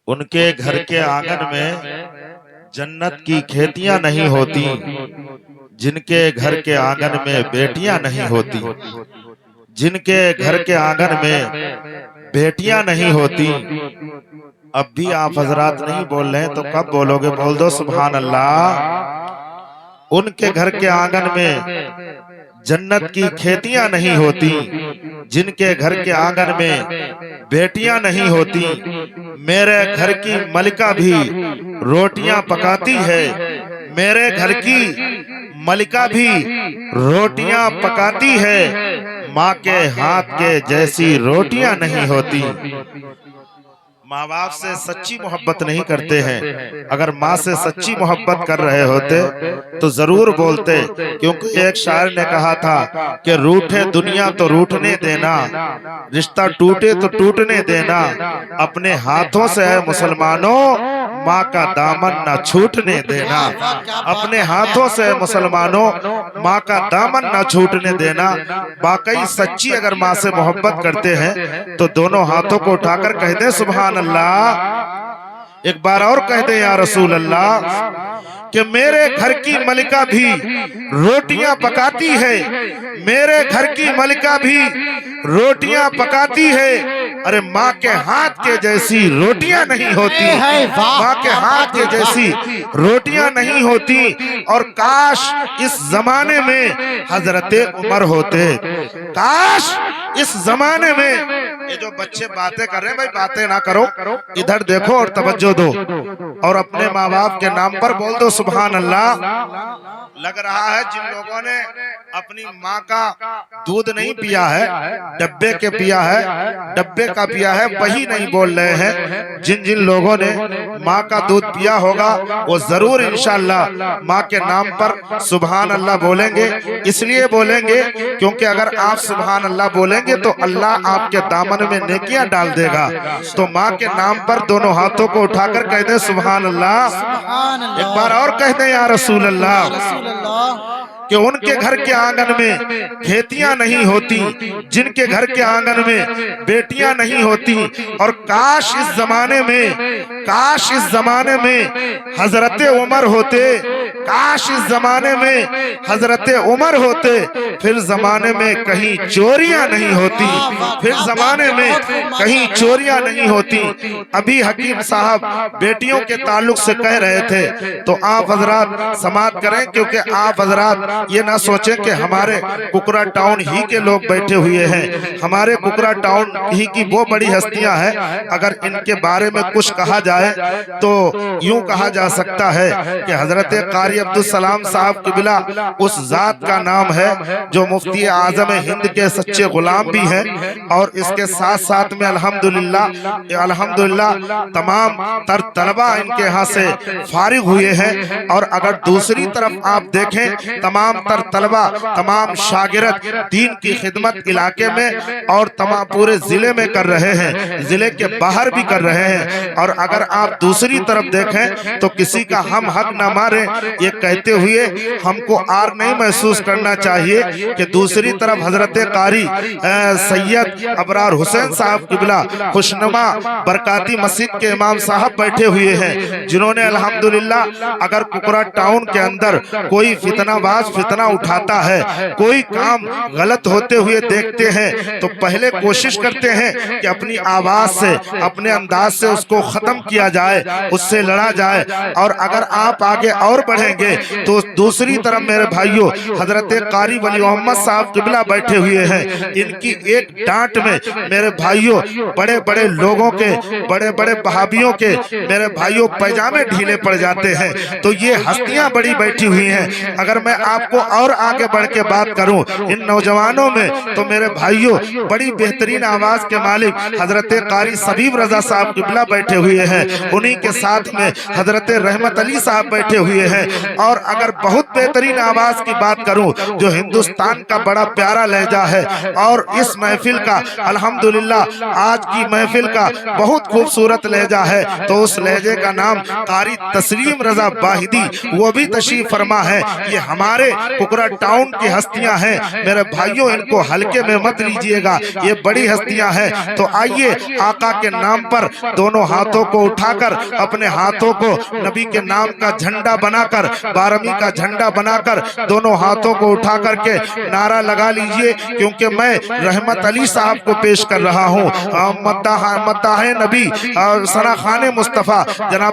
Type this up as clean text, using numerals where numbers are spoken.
उनके घर के आंगन में जन्नत की खेतियां नहीं होती, जिनके घर के आंगन में बेटियां नहीं होती। जिनके घर के आंगन में बेटियां नहीं होती, अब भी आप हजरात नहीं बोल रहे हैं तो कब बोलोगे? बोल दो सुभान अल्लाह। उनके घर के आंगन में जन्नत की खेतियां नहीं होती, जिनके घर के आंगन में बेटियां नहीं होती। मेरे घर की मलिका भी रोटियां पकाती है, मेरे घर की मलिका भी रोटियां पकाती है, माँ के हाथ के जैसी रोटियां नहीं होती। माँ बाप से सच्ची मोहब्बत नहीं करते हैं। अगर माँ से सच्ची मोहब्बत कर रहे होते तो जरूर बोलते, क्योंकि एक शायर ने कहा था कि रूठे दुनिया तो रूठने देना, रिश्ता टूटे तो टूटने देना, अपने हाथों से है मुसलमानों माँ का दामन न छूटने देना। अपने हाथों से मुसलमानों माँ का दामन न छूटने देना। वाकई सच्ची अगर माँ से मोहब्बत करते हैं तो दोनों हाथों को उठाकर कह दे सुभान अल्लाह। एक बार और कह दे या रसूल अल्लाह कि मेरे घर की मलिका भी रोटियां पकाती है, मेरे घर की मलिका भी रोटियां पकाती है। अरे माँ के हाथ के जैसी रोटियां नहीं होती, माँ के हाथ के जैसी रोटियां नहीं होती। और काश इस जमाने में हजरते उमर होते, काश इस जमाने में। ये जो बच्चे बातें कर रहे हैं भाई, बातें ना करो, इधर देखो और तवज्जो दो और अपने माँ बाप के नाम पर बोल दो सुभान अल्लाह। लग रहा है जिन लोगों ने अपनी माँ का दूध नहीं पिया है, डब्बे के पिया है, डब्बे का पिया है, वही नहीं बोल रहे हैं। जिन जिन लोगों ने माँ का दूध पिया होगा वो जरूर इंशाअल्लाह माँ के नाम पर सुभान अल्लाह बोलेंगे। इसलिए बोलेंगे क्योंकि अगर आप सुभान अल्लाह बोलेंगे तो अल्लाह आपके दामन में नेकियां डाल देगा। तो माँ के नाम पर दोनों हाथों को उठाकर कह दे सुभान अल्लाह। एक बार और कह दे या रसूल अल्लाह कि उनके घर के आंगन में खेतियां नहीं होती, जिनके घर के आंगन में बेटियां नहीं होती। और काश इस जमाने में, काश इस जमाने में हजरते उमर होते, काश इस जमाने में हजरते उमर होते, फिर जमाने में कहीं चोरियां नहीं होती, फिर जमाने में कहीं चोरियां नहीं होती। अभी हकीम साहब बेटियों के ताल्लुक से कह रहे थे तो आप हजरात समाप्त करें, क्योंकि आप हजरात ये ना सोचें कि हमारे कुकरा टाउन ही के लोग बैठे हुए हैं। हमारे कुकरा टाउन ही की वो बड़ी हस्तियां हैं। अगर इनके बारे में कुछ कहा जाए तो यूं कहा जा सकता है कि हजरत कारी अब्दुल सलाम साहब किबला उस जात का नाम है जो मुफ्ती आजम हिंद के सच्चे गुलाम भी हैं। और इसके साथ साथ में अल्हम्दुलिल्लाह अल्हम्दुलिल्लाह तमाम तर तलबा इनके यहाँ से फारिग हुए हैं। और अगर दूसरी तरफ आप देखें तमाम तर तलबा, तमाम शागिर्द दीन की खिदमत इलाके में और तमाम पूरे जिले में कर रहे हैं, जिले के बाहर भी कर रहे हैं। और अगर आप दूसरी तरफ देखें तो किसी का हम हक ना मारे ये कहते हुए हमको आर नहीं महसूस करना चाहिए कि दूसरी तरफ हजरत कारी सैयद अबरार हुसैन साहब किबला खुशनुमा बरकाती मस्जिद के इमाम साहब बैठे हुए हैं, जिन्होंने अल्हम्दुलिल्लाह अगर कुकरा टाउन के अंदर कोई फितनाबाज फितना उठाता है, कोई काम गलत होते हुए देखते हैं तो पहले कोशिश करते हैं कि अपनी आवाज से, अपने अंदाज से उसको खत्म किया जाए, उससे लड़ा जाए। और अगर आप आगे और बढ़ेंगे तो दूसरी तरफ मेरे भाइयों हजरत कारी वली मोहम्मद साहब किबला बैठे हुए हैं। इनकी एक डांट में मेरे भाइयों बड़े बड़े लोगों के, बड़े बड़े बहाबियों के मेरे भाइयों पैजामे ढीले पड़ जाते हैं। तो ये हस्तियां बड़ी बैठी हुई हैं। अगर मैं आपको और आगे बढ़ के बात करूं इन नौजवानों में तो मेरे भाइयों बड़ी बेहतरीन आवाज के मालिक हजरत कारी सबीब रजा साहब किबला बैठे हुए हैं। उन्हीं के साथ में हजरत रहमत अली साहब बैठे हुए हैं। और अगर बहुत बेहतरीन आवाज की बात करूं, जो हिंदुस्तान का बड़ा प्यारा लहजा है, और इस महफिल का अल्हम्दुलिल्लाह आज की महफिल का बहुत खूबसूरत लहजा है, तो उस लहजे का नाम कारी तस्लीम रजा वाहिदी, वो भी तशरीफ फरमा है। ये हमारे कुकरा टाउन की हस्तियां हैं मेरे भाइयों, इनको हल्के में मत लीजिएगा, ये बड़ी हस्तियां हैं। तो आइए आका के नाम पर दोनों हाथों को उठाकर, अपने हाथों को नबी के नाम का झंडा बनाकर, 12वीं का झंडा बनाकर दोनों हाथों को उठा करके नारा लगा लीजिए, क्योंकि मैं रहमत अली साहब को पेश कर रहा हूँ। मद्दाह नबी सना खाने मुस्तफा जनाब